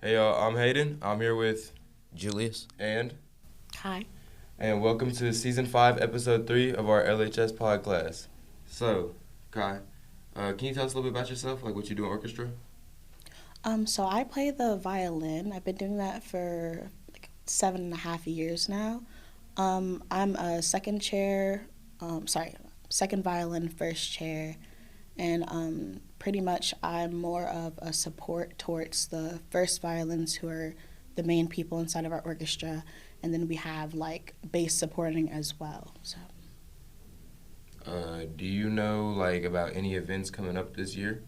Hey y'all, I'm Hayden. I'm here with Julius. and Hi. and welcome to season 5, episode 3 of our LHS Podclass. So, Kai, can you tell us a little bit about yourself, like what you do in orchestra? So I play the violin. I've been doing that for like 7.5 years now. I'm a second violin, first chair, and pretty much I'm more of a support towards the first violins who are the main people inside of our orchestra, and then we have like bass supporting as well. So. Do you know like about any events coming up this year?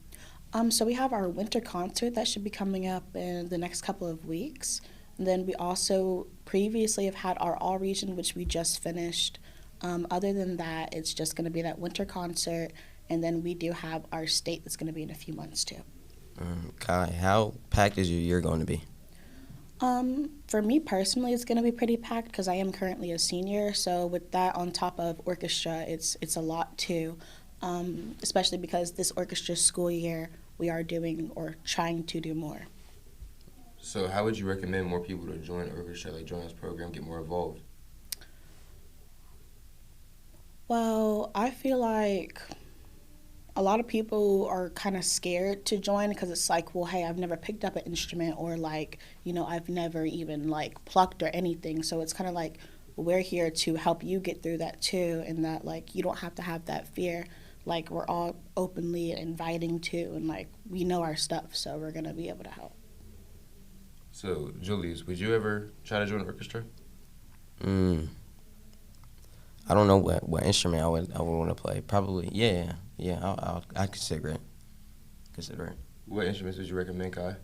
So we have our winter concert that should be coming up in the next couple of weeks. And then we also previously have had our all region, which we just finished. Other than that, it's just going to be that winter concert, and then we do have our state that's going to be in a few months too. Kai, how packed is your year going to be? For me personally, it's going to be pretty packed because I am currently a senior. So with that on top of orchestra, it's a lot too. Especially because this orchestra school year we are doing or trying to do more. So, how would you recommend more people to join orchestra, like join this program, get more involved? Well, I feel like a lot of people are kind of scared to join because it's like, well, hey, I've never picked up an instrument, or like, I've never even like plucked or anything. So it's kind of like we're here to help you get through that too, and that like you don't have to have that fear. Like we're all openly inviting too, and like we know our stuff, so we're gonna be able to help. So, Julius, would you ever try to join an orchestra? I don't know what instrument I would want to play. Probably, yeah. I consider it. What instruments would you recommend, Kai?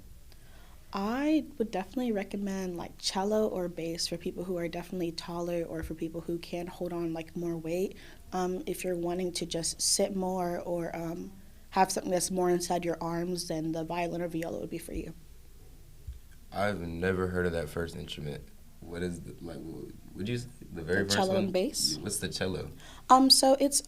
I would definitely recommend like cello or bass for people who are definitely taller, or for people who can hold on like more weight. If you're wanting to just sit more, or have something that's more inside your arms, then the violin or viola would be for you. I've never heard of that first instrument. What is would you say the very first Cello one? and bass. What's the cello? So it's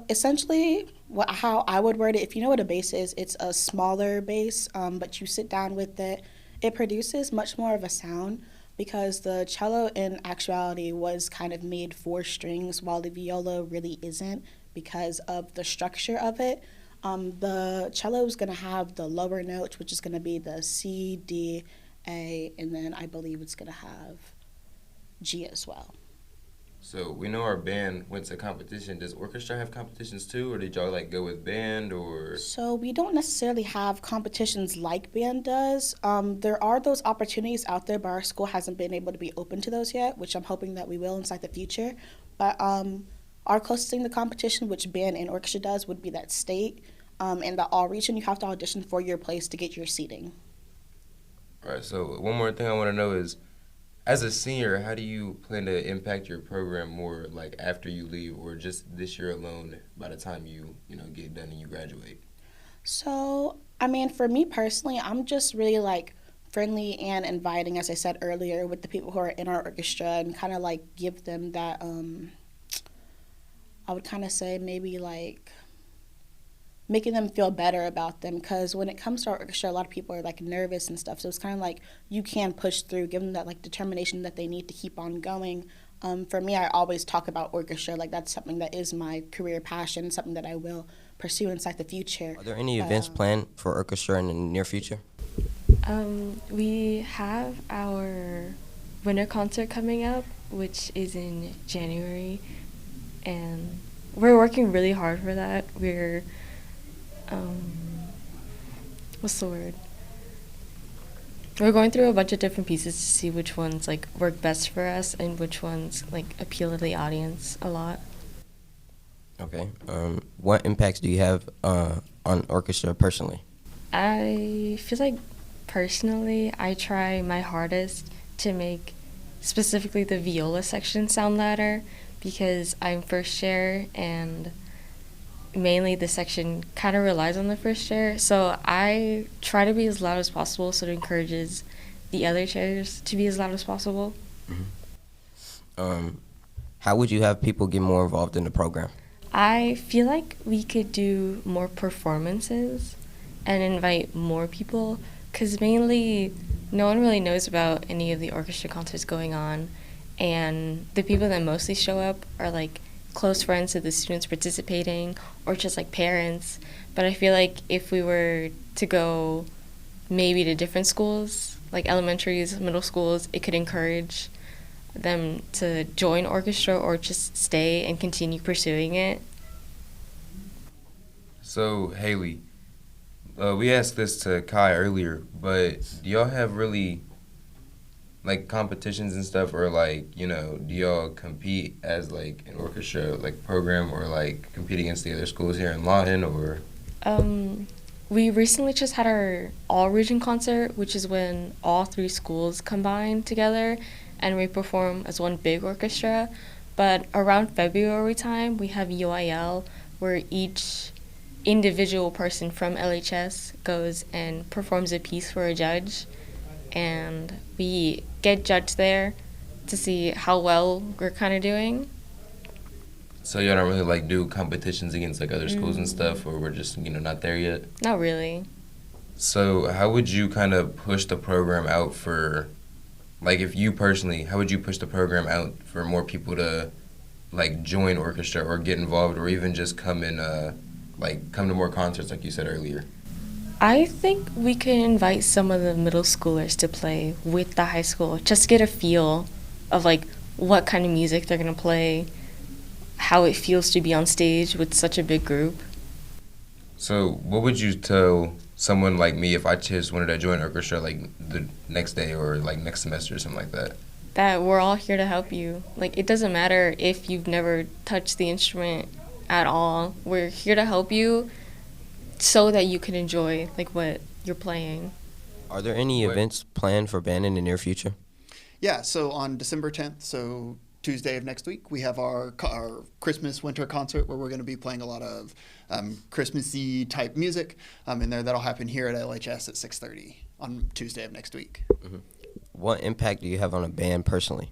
essentially how I would word it. If you know what a bass is, it's a smaller bass, but you sit down with it. It produces much more of a sound because the cello in actuality was kind of made for strings, while the viola really isn't because of the structure of it. The cello is going to have the lower notes, which is going to be the C, D, A, and then I believe it's going to have G as well. So we know our band went to competition. Does orchestra have competitions too, or did y'all like go with band or? So we don't necessarily have competitions like band does. There are those opportunities out there, but our school hasn't been able to be open to those yet, which I'm hoping that we will inside the future. But our closest thing to competition, which band and orchestra does, would be that state. And the all region, you have to audition for your place to get your seating. All right. So one more thing I want to know is, as a senior, how do you plan to impact your program more, like after you leave, or just this year alone? By the time you get done and you graduate. So, I mean, for me personally, I'm just really like friendly and inviting, as I said earlier, with the people who are in our orchestra, and kind of like give them that, I would kind of say maybe like making them feel better about them, because when it comes to our orchestra, a lot of people are like nervous and stuff, so it's kind of like you can push through, give them that like determination that they need to keep on going. For me, I always talk about orchestra, like that's something that is my career passion, something that I will pursue inside the future. Are there any events planned for orchestra in the near future? We have our winter concert coming up, which is in January, and we're working really hard for that. We're what's the word? We're going through a bunch of different pieces to see which ones like work best for us and which ones like appeal to the audience a lot. Okay. What impacts do you have on orchestra personally? I feel like personally I try my hardest to make specifically the viola section sound louder, because I'm first chair and mainly the section kind of relies on the first chair, so I try to be as loud as possible, so it encourages the other chairs to be as loud as possible. How would you have people get more involved in the program? I feel like we could do more performances and invite more people, because mainly no one really knows about any of the orchestra concerts going on, and the people that mostly show up are like close friends of the students participating or just like parents. But I feel like if we were to go maybe to different schools, like elementaries, middle schools, it could encourage them to join orchestra or just stay and continue pursuing it. So, Haley, we asked this to Kai earlier, but do y'all have really like competitions and stuff, or like, you know, do y'all compete as like an orchestra like program, or like compete against the other schools here in Lawton, or? We recently just had our all-region concert, which is when all 3 schools combine together and we perform as one big orchestra. But around February time, we have UIL, where each individual person from LHS goes and performs a piece for a judge, and we get judged there to see how well we're kind of doing. So y'all don't really like do competitions against like other schools and stuff, or we're just, you know, not there yet? Not really. So how would you kind of push the program out for, like if you personally, how would you push the program out for more people to like join orchestra or get involved, or even just come in, like come to more concerts like you said earlier? I think we can invite some of the middle schoolers to play with the high school, just get a feel of like what kind of music they're gonna play, how it feels to be on stage with such a big group. So what would you tell someone like me if I just wanted to join orchestra like the next day or like next semester or something like that? That we're all here to help you. Like, it doesn't matter if you've never touched the instrument at all. We're here to help you so that you can enjoy like what you're playing. Are there any events planned for band in the near future? Yeah, so on December 10th, so Tuesday of next week, we have our Christmas winter concert where we're going to be playing a lot of Christmassy type music in there. That'll happen here at LHS at 6:30 on Tuesday of next week. Mm-hmm. What impact do you have on a band personally?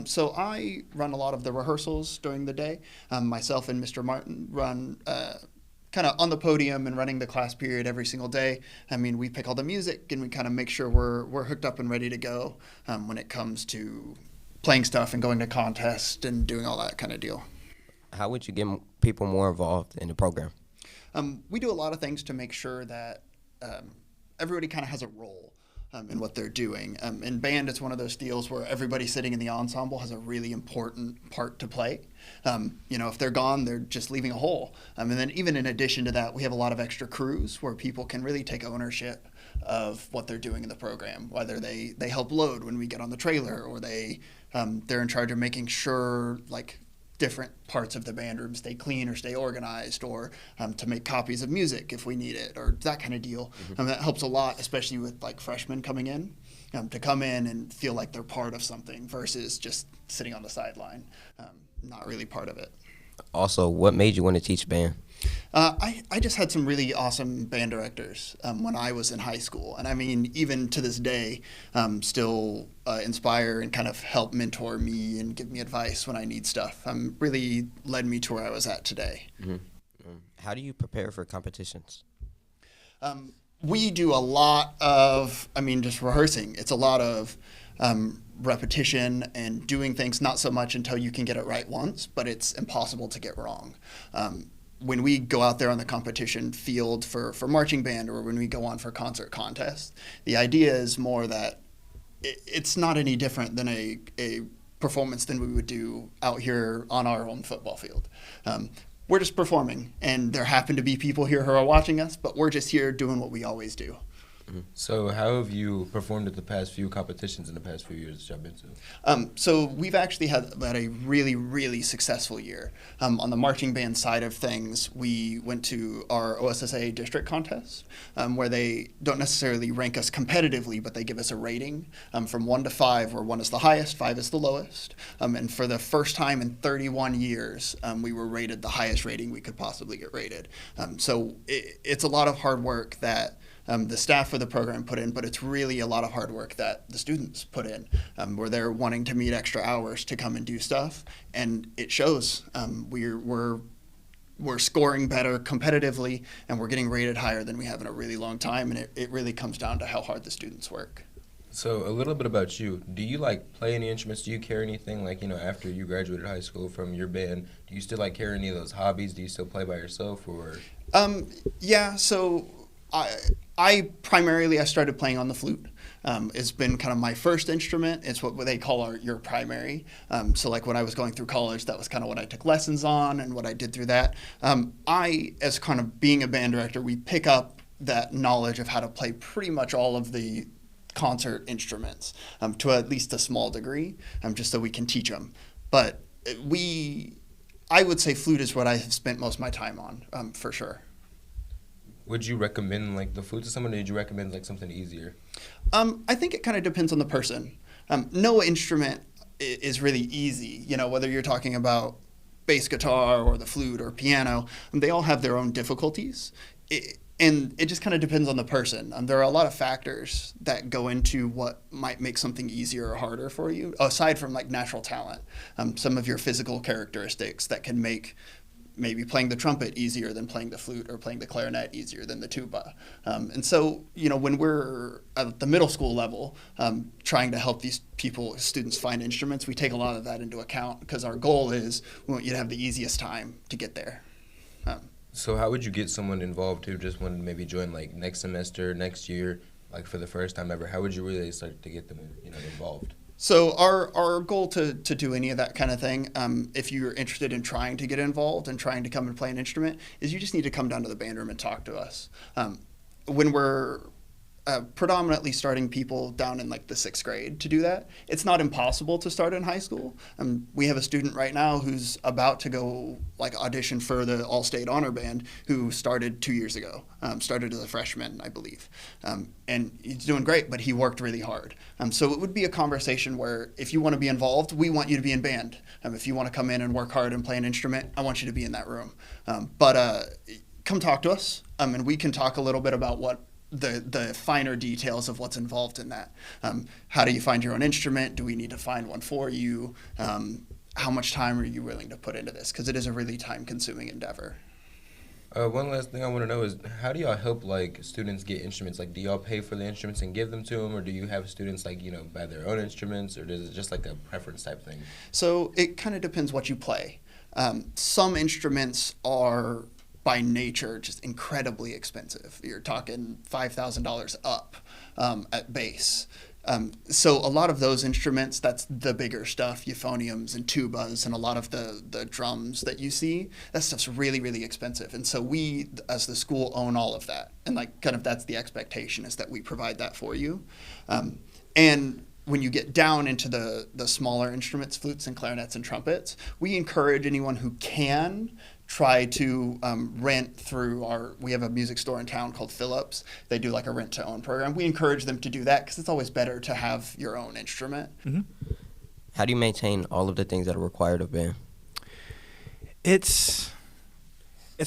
So I run a lot of the rehearsals during the day. Myself and Mr. Martin run kind of on the podium and running the class period every single day. I mean, we pick all the music and we kind of make sure we're hooked up and ready to go when it comes to playing stuff and going to contests and doing all that kind of deal. How would you get people more involved in the program? We do a lot of things to make sure that everybody kind of has a role in what they're doing. In band, it's one of those deals where everybody sitting in the ensemble has a really important part to play. You know, if they're gone, they're just leaving a hole. And then even in addition to that, we have a lot of extra crews where people can really take ownership of what they're doing in the program, whether they help load when we get on the trailer, or they're in charge of making sure like different parts of the band room stay clean or stay organized, or to make copies of music if we need it, or that kind of deal. That helps a lot, especially with like freshmen coming in, to come in and feel like they're part of something versus just sitting on the sideline, not really part of it. Also, what made you want to teach band? I just had some really awesome band directors when I was in high school. And I mean, even to this day, still inspire and kind of help mentor me and give me advice when I need stuff. Really led me to where I was at today. Mm-hmm. How do you prepare for competitions? We do a lot of, just rehearsing. It's a lot of repetition and doing things, not so much until you can get it right once, but it's impossible to get wrong. When we go out there on the competition field for marching band, or when we go on for concert contests, the idea is more that it's not any different than a performance than we would do out here on our own football field. We're just performing, and there happen to be people here who are watching us, but we're just here doing what we always do. So how have you performed at the past few competitions in the past few years that y'all been to? So we've actually had a really, really successful year. On the marching band side of things, we went to our OSSA district contest, where they don't necessarily rank us competitively, but they give us a rating from 1 to 5, where 1 is the highest, 5 is the lowest. And for the first time in 31 years, we were rated the highest rating we could possibly get rated. So it's a lot of hard work that the staff for the program put in, but it's really a lot of hard work that the students put in, where they're wanting to meet extra hours to come and do stuff, and it shows. We're scoring better competitively, and we're getting rated higher than we have in a really long time, and it really comes down to how hard the students work. So a little bit about you. Do you like play any instruments? Do you carry anything like, after you graduated high school from your band? Do you still like carry any of those hobbies? Do you still play by yourself or? Yeah, so I primarily I started playing on the flute. It's been kind of my first instrument. It's what they call your primary. So like when I was going through college, that was kind of what I took lessons on and what I did through that. As kind of being a band director, we pick up that knowledge of how to play pretty much all of the concert instruments to at least a small degree, just so we can teach them. But I would say flute is what I have spent most of my time on, for sure. Would you recommend like the flute to someone, or did you recommend like something easier? I think it kind of depends on the person. No instrument is really easy. Whether you're talking about bass guitar or the flute or piano, they all have their own difficulties. And it just kind of depends on the person. There are a lot of factors that go into what might make something easier or harder for you, aside from like natural talent. Some of your physical characteristics that can make maybe playing the trumpet easier than playing the flute, or playing the clarinet easier than the tuba. And so, when we're at the middle school level, trying to help these students find instruments, we take a lot of that into account, because our goal is we want you to have the easiest time to get there. So how would you get someone involved who just wanted to maybe join like next semester, next year, like for the first time ever? How would you really start to get them, involved? So our goal to do any of that kind of thing, if you're interested in trying to get involved and trying to come and play an instrument, is you just need to come down to the band room and talk to us. When we're predominantly starting people down in like the 6th grade to do that, it's not impossible to start in high school. We have a student right now who's about to go like audition for the All-State Honor Band, who started 2 years ago, started as a freshman, I believe. And he's doing great, but he worked really hard. So it would be a conversation where if you want to be involved, we want you to be in band. If you want to come in and work hard and play an instrument, I want you to be in that room. But come talk to us, and we can talk a little bit about what the finer details of what's involved in that. How do you find your own instrument? Do we need to find one for you? How much time are you willing to put into this? Because it is a really time-consuming endeavor. One last thing I want to know is, how do y'all help like students get instruments? Like, do y'all pay for the instruments and give them to them, or do you have students like buy their own instruments, or is it just like a preference type thing? So it kind of depends what you play. Some instruments are by nature just incredibly expensive. You're talking $5,000 up at base. So a lot of those instruments, that's the bigger stuff, euphoniums and tubas, and a lot of the drums that you see, that stuff's really, really expensive. And so we, as the school, own all of that. And like kind of that's the expectation, is that we provide that for you. And when you get down into the smaller instruments, flutes and clarinets and trumpets, we encourage anyone who can try to rent through we have a music store in town called Phillips. They do like a rent to own program. We encourage them to do that, because it's always better to have your own instrument. Mm-hmm. How do you maintain all of the things that are required of band? It's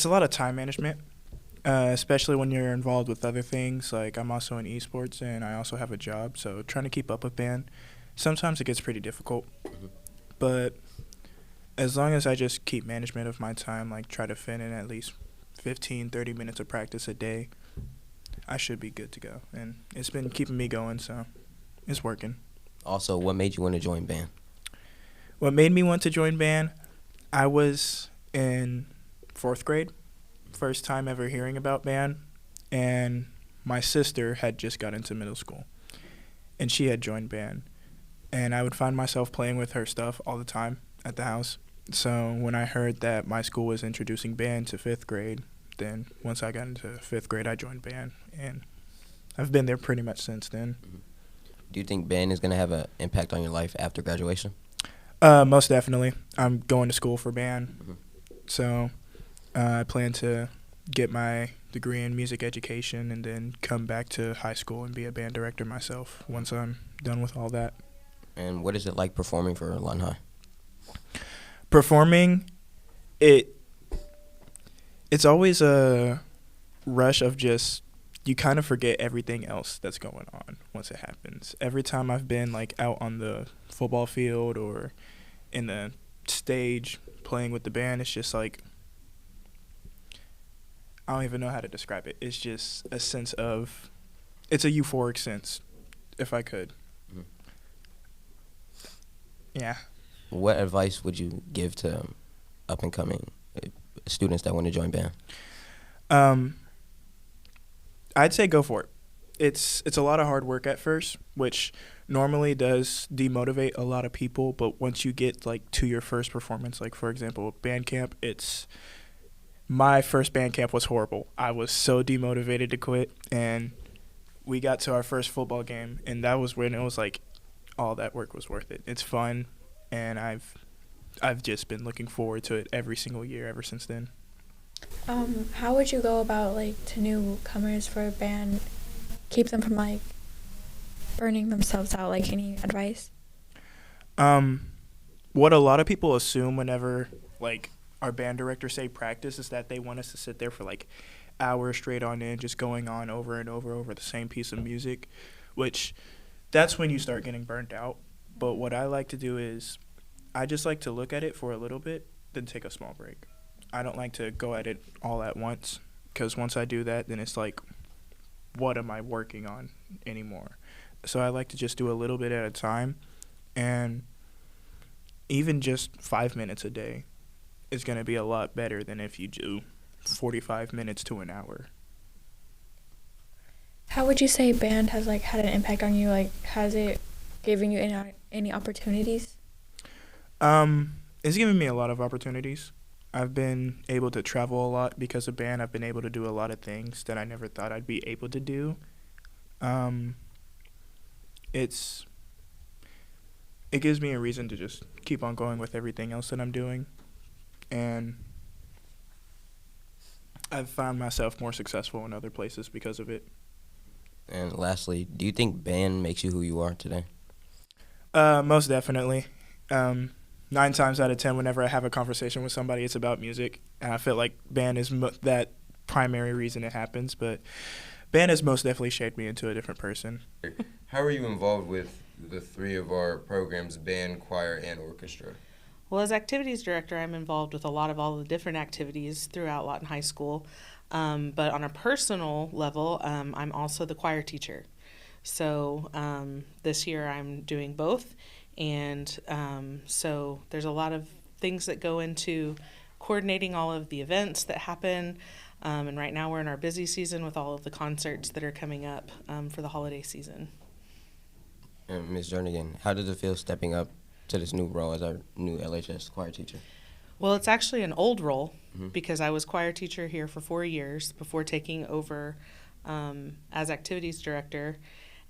a lot of time management, especially when you're involved with other things. Like, I'm also in esports and I also have a job, so trying to keep up with band, sometimes it gets pretty difficult. Mm-hmm. But as long as I just keep management of my time, like try to fit in at least 15, 30 minutes of practice a day, I should be good to go. And it's been keeping me going, so it's working. Also, what made you want to join band? What made me want to join band, I was in 4th grade, first time ever hearing about band, and my sister had just got into middle school, and she had joined band. And I would find myself playing with her stuff all the time at the house. So when I heard that my school was introducing band to 5th grade, then once I got into 5th grade, I joined band, and I've been there pretty much since then. Mm-hmm. Do you think band is going to have an impact on your life after graduation? Most definitely. I'm going to school for band, Mm-hmm. so I plan to get my degree in music education and then come back to high school and be a band director myself once I'm done with all that. And what is it like performing for Lund High? Performing, it's always a rush of just, you kind of forget everything else that's going on once it happens. Every time I've been like out on the football field or in the stage playing with the band, it's just like, I don't even know how to describe it. It's just a sense of, it's a euphoric sense. if I could. Mhm. Yeah. What advice would you give to up and coming students that want to join band? I'd say go for it. It's a lot of hard work at first, which normally does demotivate a lot of people. But once you get like to your first performance, like for example, band camp, my first band camp was horrible. I was so demotivated to quit, and we got to our first football game, and that was when it was like all that work was worth it. It's fun, and I've just been looking forward to it every single year ever since then. How would you go about like to newcomers for a band, keep them from like burning themselves out? Like any advice? What a lot of people assume whenever like our band director say practice is that they want us to sit there for like hours straight on end, just going on over and over the same piece of music, which that's when you start getting burnt out. But what I like to do is I just like to look at it for a little bit, then take a small break. I don't like to go at it all at once, because once I do that, then it's like, what am I working on anymore? So I like to just do a little bit at a time, and even just 5 minutes a day is going to be a lot better than if you do 45 minutes to an hour. How would you say band has like had an impact on you? Like, has it given you any opportunities? It's given me a lot of opportunities. I've been able to travel a lot because of band. I've been able to do a lot of things that I never thought I'd be able to do. It gives me a reason to just keep on going with everything else that I'm doing. And I've found myself more successful in other places because of it. And lastly, do you think band makes you who you are today? Most definitely. 9 times out of 10, whenever I have a conversation with somebody, it's about music. And I feel like band is that primary reason it happens. But band has most definitely shaped me into a different person. How are you involved with the 3 of our programs, band, choir, and orchestra? Well, as activities director, I'm involved with all the different activities throughout Lawton High School. But on a personal level, I'm also the choir teacher. So this year I'm doing both. And so there's a lot of things that go into coordinating all of the events that happen. And right now we're in our busy season with all of the concerts that are coming up for the holiday season. And Ms. Jernigan, how does it feel stepping up to this new role as our new LHS choir teacher? Well, it's actually an old role because I was choir teacher here for 4 years before taking over as activities director,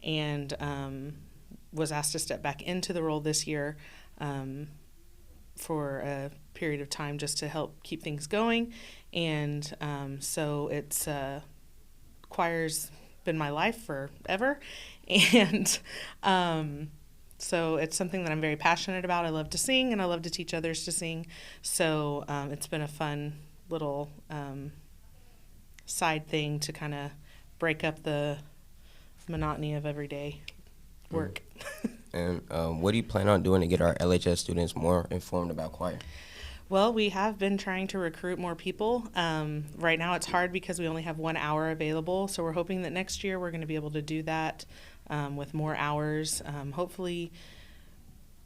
and was asked to step back into the role this year for a period of time just to help keep things going. And so it's choir's been my life forever, and so it's something that I'm very passionate about. I love to sing, and I love to teach others to sing. So it's been a fun little side thing to kind of break up the monotony of everyday work. And what do you plan on doing to get our LHS students more informed about choir? Well, we have been trying to recruit more people. Right now it's hard because we only have 1 hour available, so we're hoping that next year we're going to be able to do that with more hours. Hopefully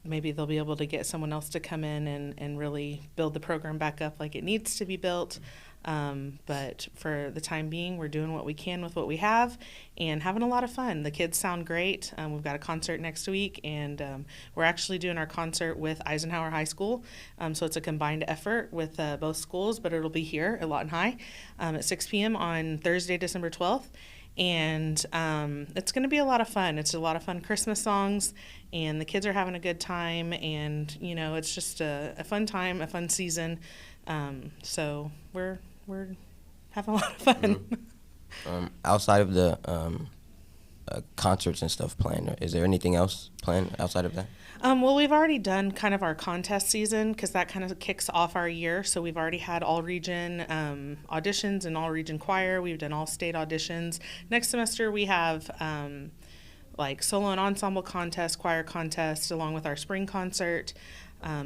maybe they'll be able to get someone else to come in and really build the program back up like it needs to be built. But for the time being, we're doing what we can with what we have and having a lot of fun. The kids sound great. We've got a concert next week, and we're actually doing our concert with Eisenhower High School. So it's a combined effort with both schools, but it'll be here at Lawton High at 6 p.m. on Thursday, December 12th. And it's going to be a lot of fun. It's a lot of fun Christmas songs, and the kids are having a good time. And, you know, it's just a fun time, a fun season. So we're having a lot of fun. Outside of the concerts and stuff planned, is there anything else planned outside of that? Well, we've already done kind of our contest season because that kind of kicks off our year. So we've already had all-region auditions and all-region choir. We've done all-state auditions. Next semester we have like solo and ensemble contest, choir contest, along with our spring concert.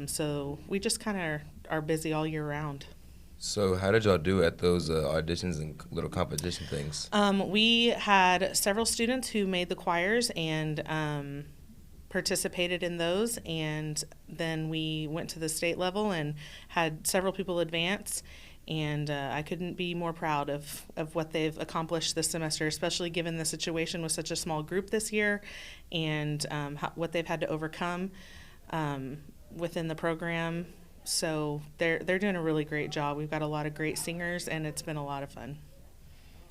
So we just kind of are busy all year round. So how did y'all do at those auditions and little competition things? We had several students who made the choirs and participated in those, and then we went to the state level and had several people advance. And I couldn't be more proud of what they've accomplished this semester, especially given the situation with such a small group this year, and what they've had to overcome within the program. So they're doing a really great job. We've got a lot of great singers, and it's been a lot of fun.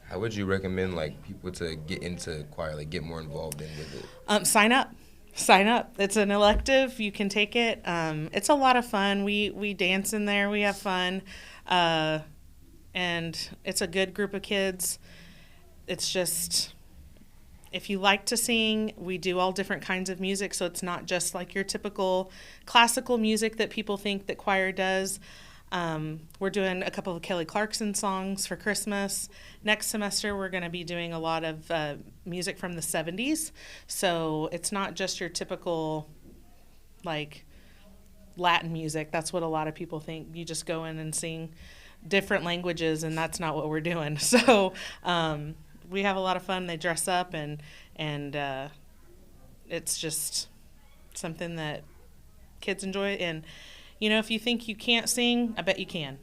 How would you recommend like people to get into choir, like get more involved in with it? Sign up. Sign up. It's an elective. You can take it. It's a lot of fun. We dance in there. We have fun. And it's a good group of kids. It's just, if you like to sing, we do all different kinds of music, so it's not just like your typical classical music that people think that choir does. We're doing a couple of Kelly Clarkson songs for Christmas. Next semester, we're going to be doing a lot of music from the 70s, so it's not just your typical, like, Latin music. That's what a lot of people think. You just go in and sing different languages, and that's not what we're doing. So we have a lot of fun. They dress up, and it's just something that kids enjoy. And, you know, if you think you can't sing, I bet you can.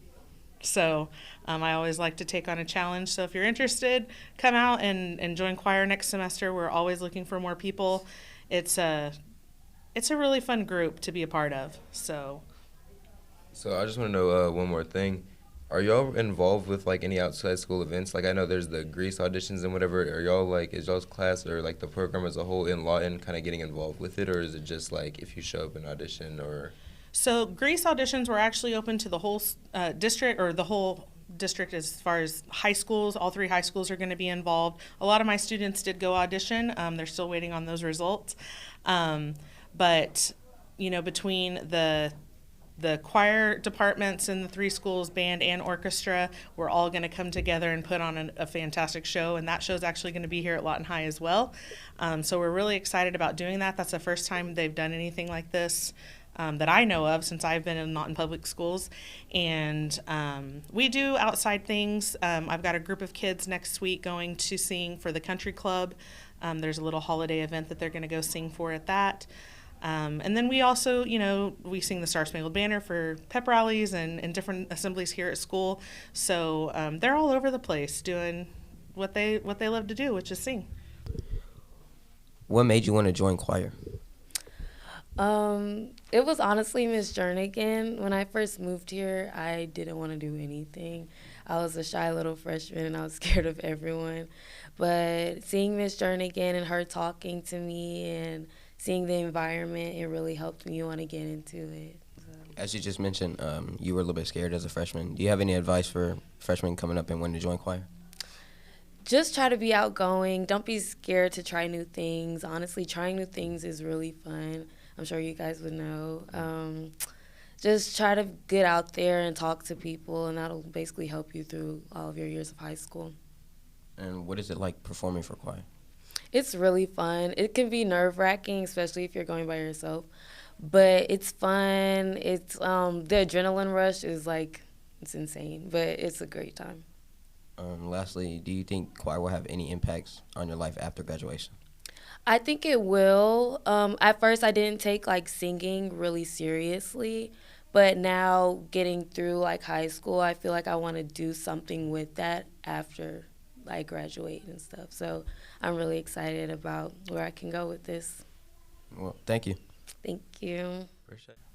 So I always like to take on a challenge. So if you're interested, come out and join choir next semester. We're always looking for more people. It's a really fun group to be a part of. So I just want to know one more thing. Are y'all involved with like any outside school events? Like I know there's the Grease auditions and whatever. Are y'all like, is y'all's class or like the program as a whole in Lawton kind of getting involved with it, or is it just like if you show up and audition or? So Grease auditions were actually open to the whole district, or the whole district as far as high schools. All 3 high schools are going to be involved. A lot of my students did go audition. They're still waiting on those results. But, you know, between the choir departments in the 3 schools, band and orchestra, we're all going to come together and put on a fantastic show, and that show's actually going to be here at Lawton High as well. So we're really excited about doing that. That's the first time they've done anything like this that I know of since I've been in Lawton Public Schools. And we do outside things. I've got a group of kids next week going to sing for the country club. There's a little holiday event that they're going to go sing for at that. And then we also, you know, we sing the Star Spangled Banner for pep rallies and different assemblies here at school. So they're all over the place doing what they love to do, which is sing. What made you want to join choir? It was honestly Miss Jernigan. When I first moved here, I didn't want to do anything. I was a shy little freshman, and I was scared of everyone. But seeing Miss Jernigan and her talking to me and seeing the environment, it really helped me want to get into it. So. As you just mentioned, you were a little bit scared as a freshman. Do you have any advice for freshmen coming up and wanting to join choir? Just try to be outgoing. Don't be scared to try new things. Honestly, trying new things is really fun. I'm sure you guys would know. Just try to get out there and talk to people, and that'll basically help you through all of your years of high school. And what is it like performing for choir? It's really fun. It can be nerve-wracking, especially if you're going by yourself. But it's fun. It's the adrenaline rush is like, it's insane, but it's a great time. Lastly, do you think choir will have any impacts on your life after graduation? I think it will. At first, I didn't take like singing really seriously, but now getting through like high school, I feel like I want to do something with that after I graduate and stuff. So I'm really excited about where I can go with this. Well, thank you. Thank you.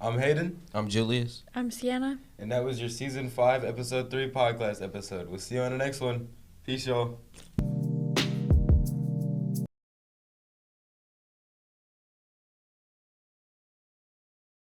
I'm Hayden. I'm Julius. I'm Sienna. And that was your Season 5, Episode 3 Podclass episode. We'll see you on the next one. Peace, y'all.